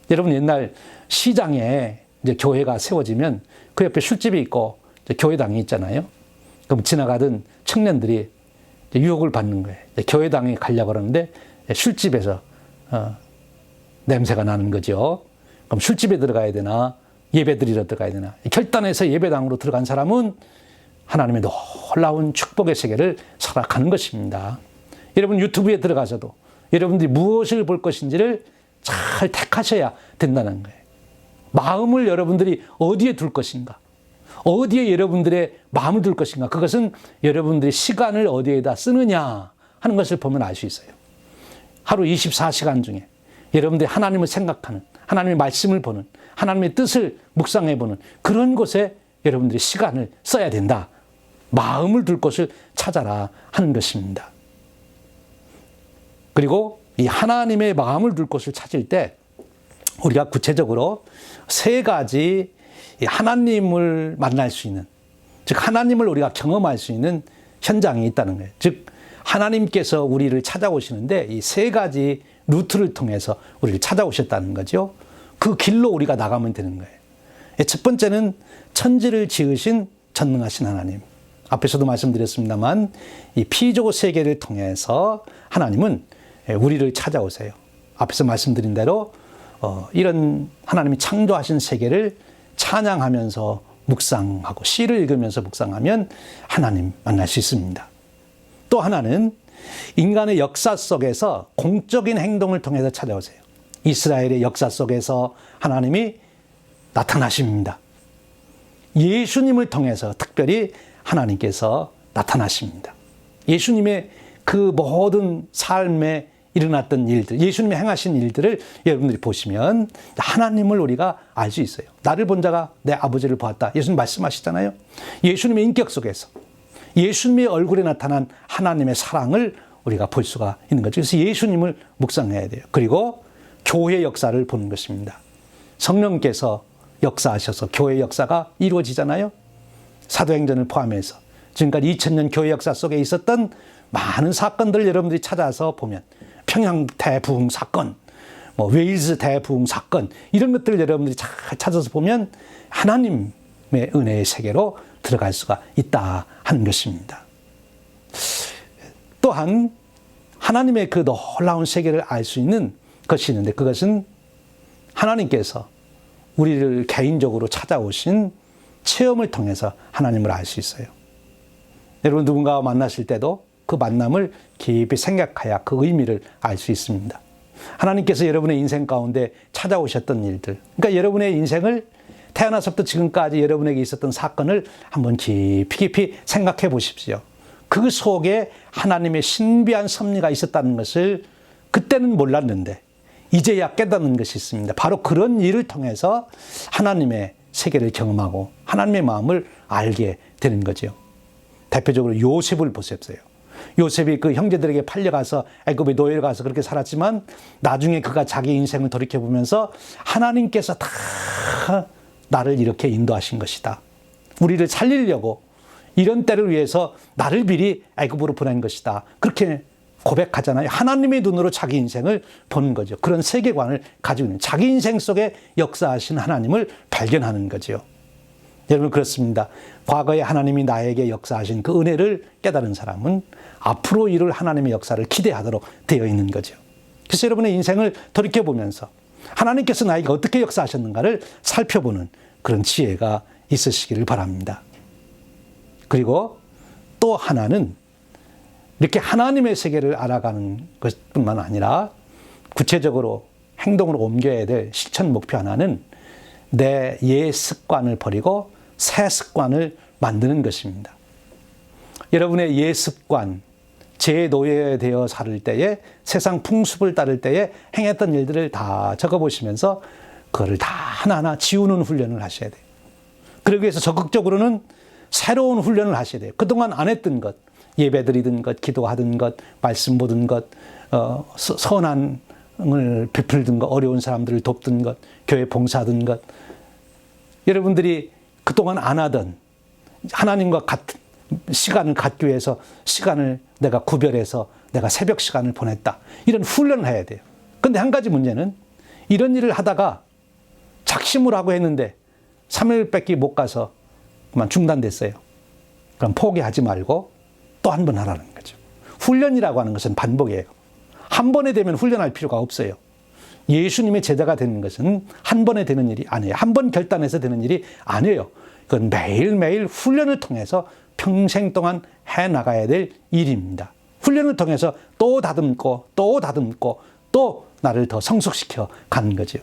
여러분, 옛날 시장에 이제 교회가 세워지면 그 옆에 술집이 있고 교회당이 있잖아요. 그럼 지나가던 청년들이 유혹을 받는 거예요. 교회당에 가려고 하는데 술집에서 냄새가 나는 거죠. 그럼 술집에 들어가야 되나 예배 드리러 들어가야 되나. 결단해서 예배당으로 들어간 사람은 하나님의 놀라운 축복의 세계를 살아가는 것입니다. 여러분, 유튜브에 들어가서도 여러분들이 무엇을 볼 것인지를 잘 택하셔야 된다는 거예요. 마음을 여러분들이 어디에 둘 것인가? 어디에 여러분들의 마음을 둘 것인가? 그것은 여러분들이 시간을 어디에다 쓰느냐 하는 것을 보면 알 수 있어요. 하루 24시간 중에 여러분들이 하나님을 생각하는, 하나님의 말씀을 보는, 하나님의 뜻을 묵상해보는 그런 곳에 여러분들이 시간을 써야 된다. 마음을 둘 곳을 찾아라 하는 것입니다. 그리고 이 하나님의 마음을 둘 곳을 찾을 때 우리가 구체적으로 세 가지 하나님을 만날 수 있는, 즉 하나님을 우리가 경험할 수 있는 현장이 있다는 거예요. 즉 하나님께서 우리를 찾아오시는데 이 세 가지 루트를 통해서 우리를 찾아오셨다는 거죠. 그 길로 우리가 나가면 되는 거예요. 첫 번째는 천지를 지으신 전능하신 하나님. 앞에서도 말씀드렸습니다만 이 피조 세계를 통해서 하나님은 우리를 찾아오세요. 앞에서 말씀드린 대로 이런 하나님이 창조하신 세계를 찬양하면서 묵상하고 시를 읽으면서 묵상하면 하나님 만날 수 있습니다. 또 하나는 인간의 역사 속에서 공적인 행동을 통해서 찾아오세요. 이스라엘의 역사 속에서 하나님이 나타나십니다. 예수님을 통해서 특별히 하나님께서 나타나십니다. 예수님의 그 모든 삶에 일어났던 일들, 예수님이 행하신 일들을 여러분들이 보시면 하나님을 우리가 알 수 있어요. 나를 본 자가 내 아버지를 보았다. 예수님 말씀하시잖아요. 예수님의 인격 속에서 예수님의 얼굴에 나타난 하나님의 사랑을 우리가 볼 수가 있는 거죠. 그래서 예수님을 묵상해야 돼요. 그리고 교회 역사를 보는 것입니다. 성령께서 역사하셔서 교회 역사가 이루어지잖아요. 사도행전을 포함해서 지금까지 2000년 교회 역사 속에 있었던 많은 사건들을 여러분들이 찾아서 보면 평양 대부흥 사건, 웨일즈 대부흥 사건 이런 것들을 여러분들이 잘 찾아서 보면 하나님의 은혜의 세계로 들어갈 수가 있다 하는 것입니다. 또한 하나님의 그 놀라운 세계를 알 수 있는 것이 있는데 그것은 하나님께서 우리를 개인적으로 찾아오신 체험을 통해서 하나님을 알 수 있어요. 여러분 누군가와 만나실 때도 그 만남을 깊이 생각해야 그 의미를 알 수 있습니다. 하나님께서 여러분의 인생 가운데 찾아오셨던 일들, 그러니까 여러분의 인생을 태어나서부터 지금까지 여러분에게 있었던 사건을 한번 깊이 생각해 보십시오. 그 속에 하나님의 신비한 섭리가 있었다는 것을 그때는 몰랐는데 이제야 깨닫는 것이 있습니다. 바로 그런 일을 통해서 하나님의 세계를 경험하고 하나님의 마음을 알게 되는 거죠. 대표적으로 요셉을 보십시오. 요셉이 그 형제들에게 팔려가서 애굽의 노예로 가서 그렇게 살았지만 나중에 그가 자기 인생을 돌이켜보면서 하나님께서 다 나를 이렇게 인도하신 것이다. 우리를 살리려고 이런 때를 위해서 나를 미리 애굽으로 보낸 것이다. 그렇게 고백하잖아요. 하나님의 눈으로 자기 인생을 보는 거죠. 그런 세계관을 가지고 있는 자기 인생 속에 역사하신 하나님을 발견하는 거죠. 여러분 그렇습니다. 과거에 하나님이 나에게 역사하신 그 은혜를 깨달은 사람은 앞으로 이룰 하나님의 역사를 기대하도록 되어 있는 거죠. 그래서 여러분의 인생을 돌이켜보면서 하나님께서 나에게 어떻게 역사하셨는가를 살펴보는 그런 지혜가 있으시기를 바랍니다. 그리고 또 하나는 이렇게 하나님의 세계를 알아가는 것뿐만 아니라 구체적으로 행동으로 옮겨야 될 실천 목표 하나는 내 옛 습관을 버리고 새 습관을 만드는 것입니다. 여러분의 옛 습관, 제 노예되어 살 때에 세상 풍습을 따를 때에 행했던 일들을 다 적어보시면서 그거를 다 하나하나 지우는 훈련을 하셔야 돼요. 그러기 위해서 적극적으로는 새로운 훈련을 하셔야 돼요. 그동안 안 했던 것, 예배드리던 것, 기도하던 것, 말씀 보던 것, 선한을 베풀던 것, 어려운 사람들을 돕던 것, 교회 봉사하던 것, 여러분들이 그동안 안 하던 하나님과 같은 시간을 갖기 위해서 시간을 내가 구별해서 내가 새벽 시간을 보냈다. 이런 훈련을 해야 돼요. 근데 한 가지 문제는 이런 일을 하다가 작심을 하고 했는데 3일밖에 못 가서 그만 중단됐어요. 그럼 포기하지 말고 또 한 번 하라는 거죠. 훈련이라고 하는 것은 반복이에요. 한 번에 되면 훈련할 필요가 없어요. 예수님의 제자가 되는 것은 한 번에 되는 일이 아니에요. 한 번 결단해서 되는 일이 아니에요. 그건 매일매일 훈련을 통해서 평생 동안 해나가야 될 일입니다. 훈련을 통해서 또 다듬고 또 다듬고 또 나를 더 성숙시켜 가는 거죠.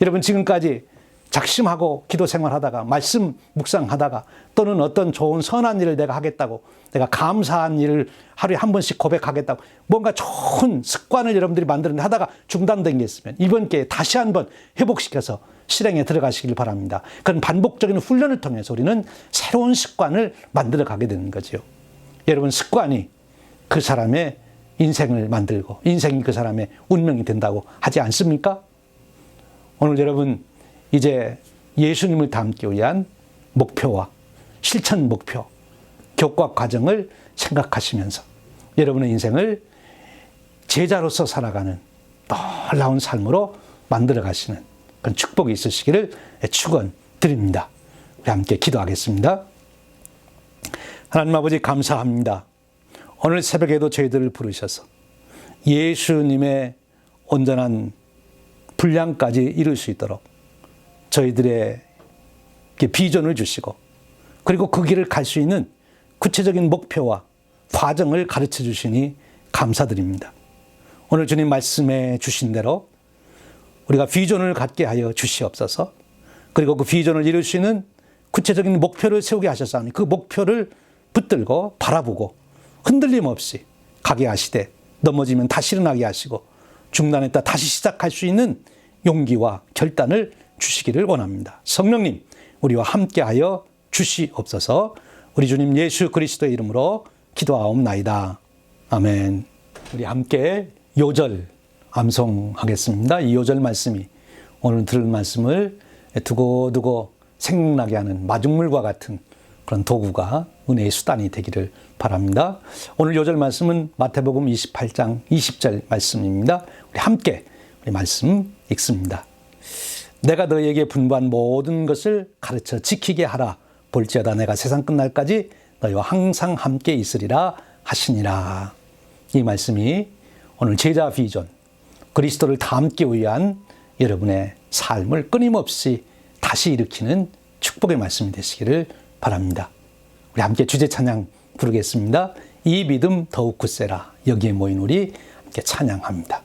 여러분 지금까지 작심하고 기도 생활하다가 말씀 묵상하다가 또는 어떤 좋은 선한 일을 내가 하겠다고 내가 감사한 일을 하루에 한 번씩 고백하겠다고 뭔가 좋은 습관을 여러분들이 만들었는데 하다가 중단된 게 있으면 이번 기회에 다시 한번 회복시켜서 실행에 들어가시길 바랍니다. 그런 반복적인 훈련을 통해서 우리는 새로운 습관을 만들어 가게 되는 거죠. 여러분 습관이 그 사람의 인생을 만들고 인생이 그 사람의 운명이 된다고 하지 않습니까? 오늘 여러분 이제 예수님을 닮기 위한 목표와 실천 목표, 교과 과정을 생각하시면서 여러분의 인생을 제자로서 살아가는 놀라운 삶으로 만들어 가시는 그런 축복이 있으시기를 축원드립니다. 우리 함께 기도하겠습니다. 하나님 아버지 감사합니다. 오늘 새벽에도 저희들을 부르셔서 예수님의 온전한 분량까지 이룰 수 있도록 저희들의 비전을 주시고 그리고 그 길을 갈 수 있는 구체적인 목표와 과정을 가르쳐 주시니 감사드립니다. 오늘 주님 말씀해 주신 대로 우리가 비전을 갖게 하여 주시옵소서. 그리고 그 비전을 이룰 수 있는 구체적인 목표를 세우게 하셨사오니 그 목표를 붙들고 바라보고 흔들림 없이 가게 하시되 넘어지면 다시 일어나게 하시고 중단했다 다시 시작할 수 있는 용기와 결단을 주시기를 원합니다. 성령님 우리와 함께하여 주시옵소서. 우리 주님 예수 그리스도의 이름으로 기도하옵나이다. 아멘. 우리 함께 요절 암송하겠습니다. 이 요절 말씀이 오늘 들을 말씀을 두고두고 생각나게 하는 마중물과 같은 그런 도구가 은혜의 수단이 되기를 바랍니다. 오늘 요절 말씀은 마태복음 28장 20절 말씀입니다. 우리 함께 우리 말씀 읽습니다. 내가 너희에게 분부한 모든 것을 가르쳐 지키게 하라. 볼지어다 내가 세상 끝날까지 너희와 항상 함께 있으리라 하시니라. 이 말씀이 오늘 제자 비전, 그리스도를 닮기 위한 여러분의 삶을 끊임없이 다시 일으키는 축복의 말씀이 되시기를 바랍니다. 우리 함께 주제 찬양 부르겠습니다. 이 믿음 더욱 굳세라. 여기에 모인 우리 함께 찬양합니다.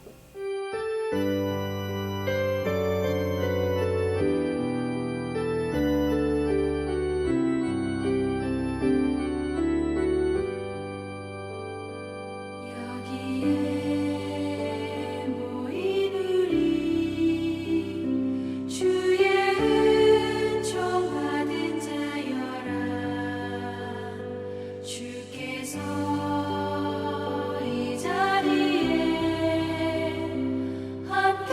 여기에 모인 우리 주의 은총 받은 자여라. 주께서 이 자리에 함께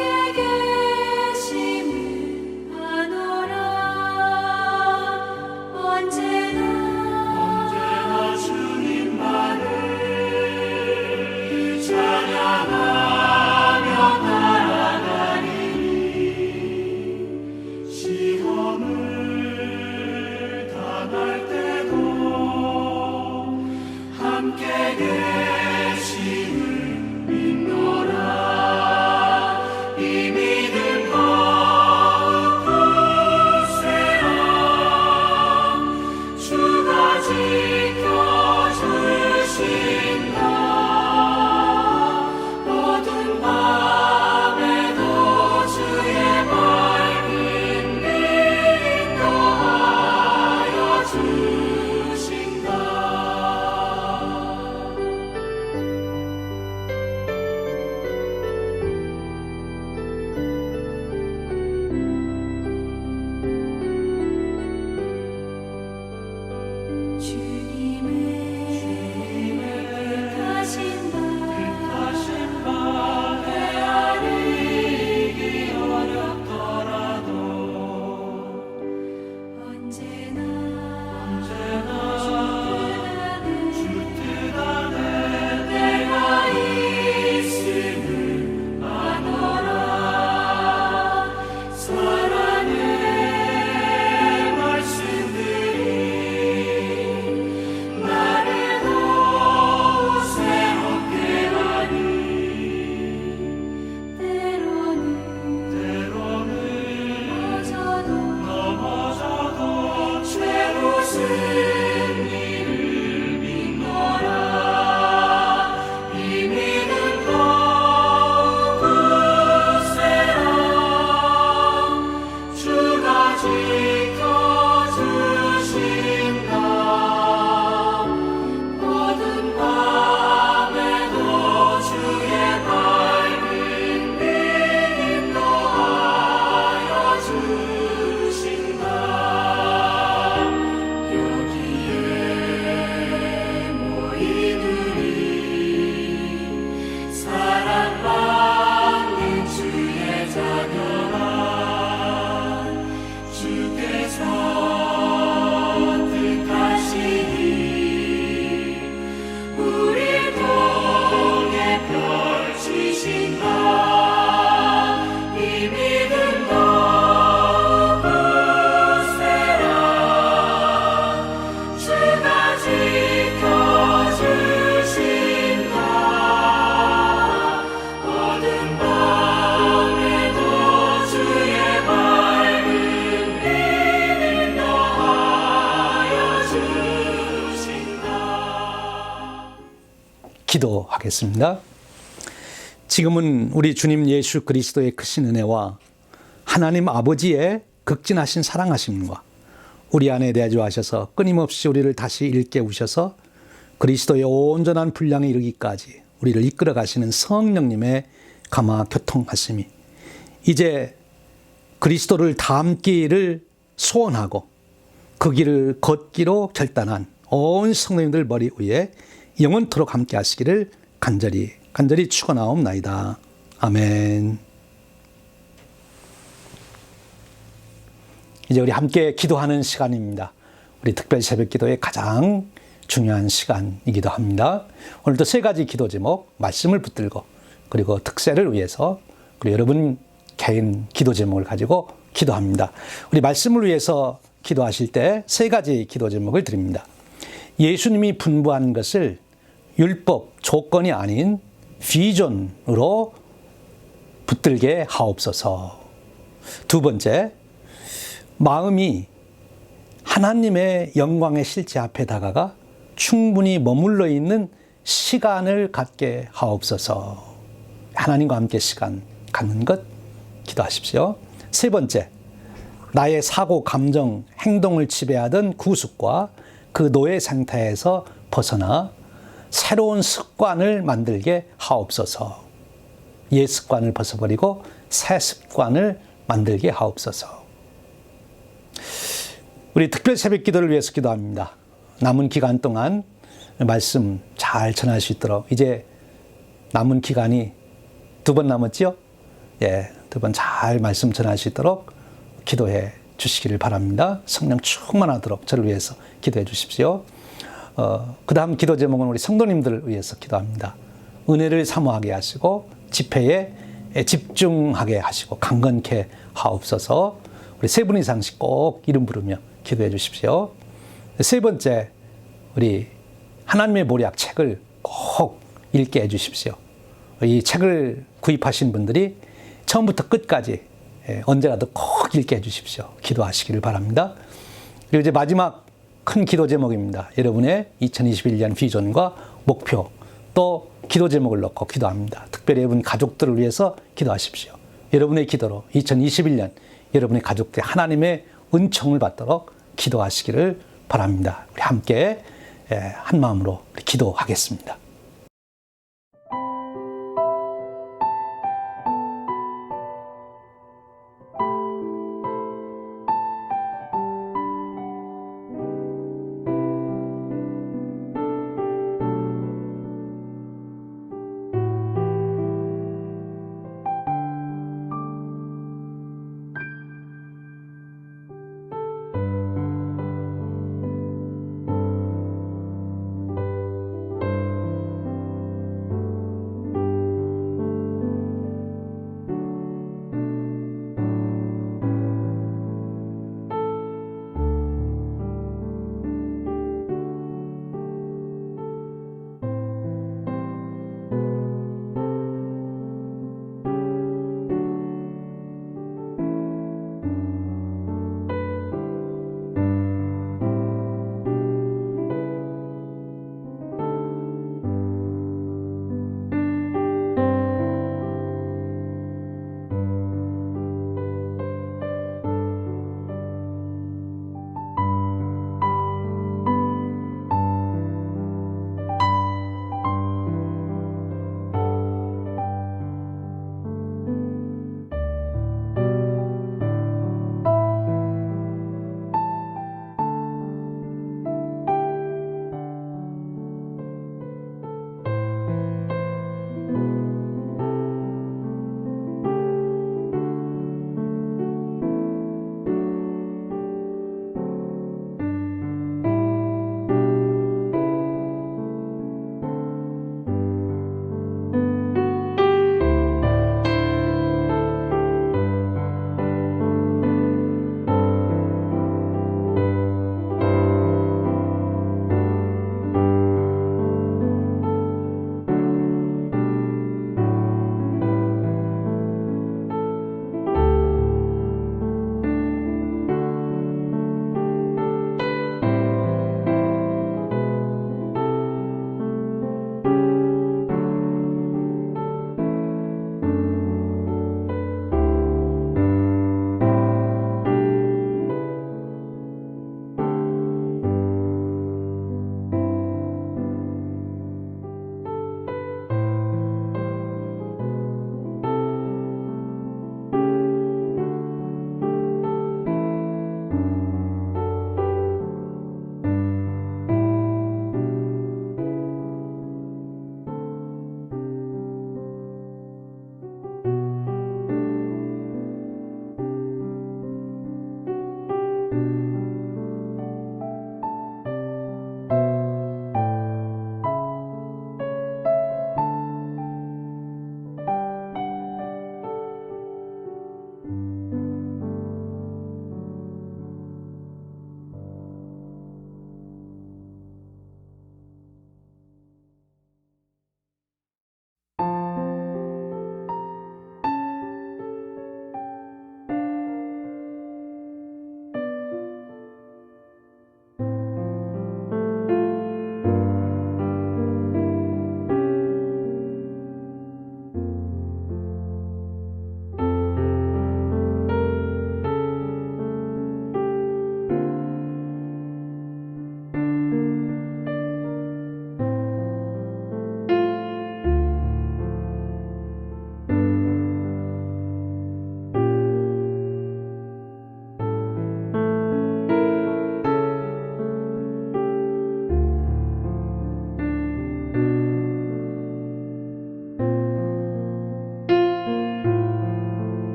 기도하겠습니다. 지금은 우리 주님 예수 그리스도의 크신 은혜와 하나님 아버지의 극진하신 사랑하심과 우리 안에 내주하셔서 끊임없이 우리를 다시 일깨우셔서 그리스도의 온전한 분량에 이르기까지 우리를 이끌어 가시는 성령님의 감화 교통하심이 이제 그리스도를 닮기를 소원하고 그 길을 걷기로 결단한 온 성도님들 머리 위에 영원토록 함께 하시기를 간절히 축원하옵나이다. 아멘. 이제 우리 함께 기도하는 시간입니다. 우리 특별 새벽 기도의 가장 중요한 시간이기도 합니다. 오늘도 세 가지 기도 제목, 말씀을 붙들고 그리고 특세를 위해서 그리고 여러분 개인 기도 제목을 가지고 기도합니다. 우리 말씀을 위해서 기도하실 때 세 가지 기도 제목을 드립니다. 예수님이 분부한 것을 율법 조건이 아닌 비전으로 붙들게 하옵소서. 두 번째, 마음이 하나님의 영광의 실제 앞에 다가가 충분히 머물러 있는 시간을 갖게 하옵소서. 하나님과 함께 시간 갖는 것 기도하십시오. 세 번째, 나의 사고, 감정, 행동을 지배하던 구습과 그 노예 상태에서 벗어나 새로운 습관을 만들게 하옵소서. 옛 습관을 벗어버리고 새 습관을 만들게 하옵소서. 우리 특별 새벽 기도를 위해서 기도합니다. 남은 기간 동안 말씀 잘 전할 수 있도록 이제 남은 기간이 2번 남았죠? 예, 2번 잘 말씀 전할 수 있도록 기도해 주시기를 바랍니다. 성령 충만하도록 저를 위해서 기도해 주십시오. 그 다음 기도 제목은 우리 성도님들을 위해서 기도합니다. 은혜를 사모하게 하시고 집회에 집중하게 하시고 강건케 하옵소서. 우리 세 분 이상씩 꼭 이름 부르며 기도해 주십시오. 세 번째, 우리 하나님의 모략 책을 꼭 읽게 해 주십시오. 이 책을 구입하신 분들이 처음부터 끝까지 언제라도 꼭 읽게 해 주십시오. 기도하시기를 바랍니다. 그리고 이제 마지막 큰 기도 제목입니다. 여러분의 2021년 비전과 목표, 또 기도 제목을 넣고 기도합니다. 특별히 여러분 가족들을 위해서 기도하십시오. 여러분의 기도로 2021년 여러분의 가족들 하나님의 은총을 받도록 기도하시기를 바랍니다. 우리 함께 한 마음으로 기도하겠습니다. 주께서